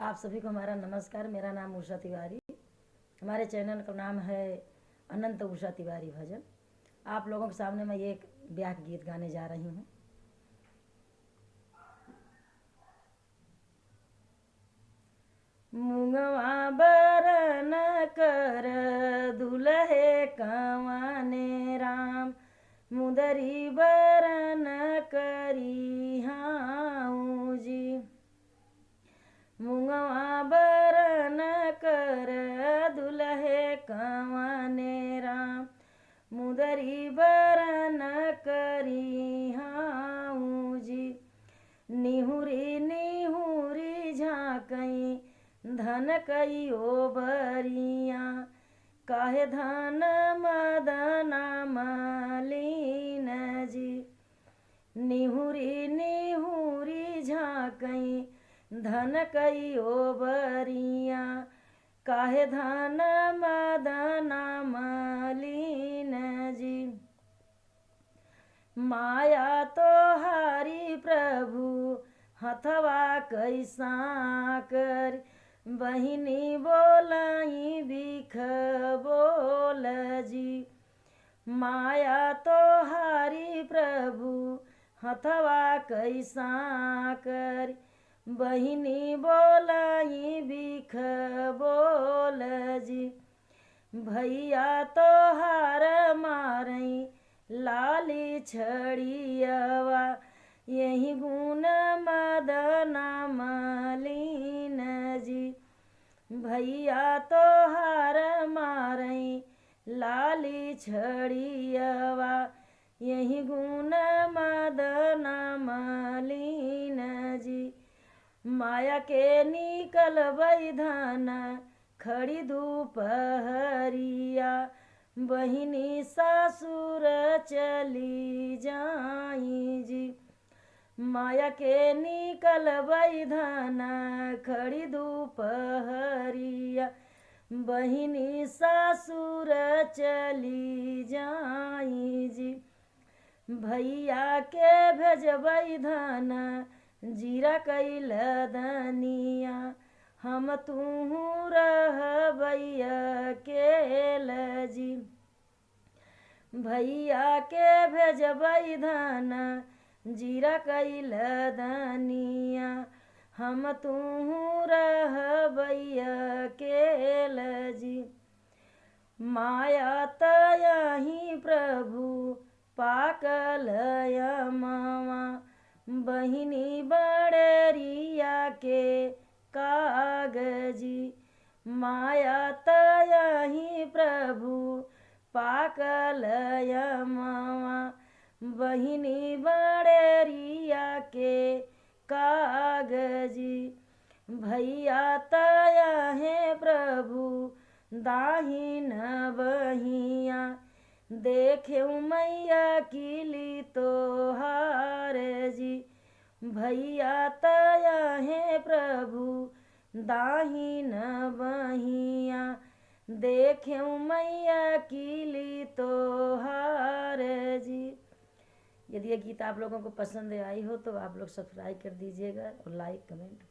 आप सभी को हमारा नमस्कार। मेरा नाम उषा तिवारी। हमारे चैनल का नाम है अनंत उषा तिवारी भजन। आप लोगों के सामने मैं एक ब्याह गीत गाने जा रही हूँ। मुंगवा बरन कर दुल्हे कंवने राम, मुदरी बरन करी हाँ जी। मुंगवा बरन कर दुल्हे कंवने राम, मुदरी बरन करी हाँ जी। निहुरी निहुरी झाँकई धन कई ओ बरिया, काहे धन मदना मलिन जी। निहुरी निहुरी झाँकई धन कई ओ बरिया, काहे धन मदना मलिन जी। माया तो हारी प्रभु हथवा कैसा कर, बहिनी बोलाई बिख बोल जी। माया तो हारी प्रभु हथवा कैसा कर, बहिनी बोलाई बिख बोल जी। भैया तो हार मारई लाली छड़ियवा, यही गुण मदना मलिन जी। भैया तो हार मारई लाली छड़ियवा, यही गुण मदना मलिन जी। माया के निकल धन खड़ी दोपहरिया, बहिनी सासुर चली जाई जी। माया के निकल धन खड़ी दोपहरिया, बहिनी सासुर चली जाई जी। भैया के भेजबई धन जीरा कैल दनिया, हम तूहू रहबई अकेल जी। भैया के भेजबई धन जीरा कैल दनिया, हम तूहू रहबई अकेल जी। माया तयही प्रभु पाकल यमवा, बहिनी बड़ेरिया के कागजी। माया तयही प्रभु पाकल यमवा, बहिनी बड़ेरिया के कागजी। भैया तयहे प्रभु दाहिन बहिया, देखे मैया किली तोहार जी। भैया तयहे प्रभु दाहिन बहिया, देखे मैया किली तोहार जी। यदि ये गीत आप लोगों को पसंद आई हो तो आप लोग सब्सक्राइब कर दीजिएगा और लाइक कमेंट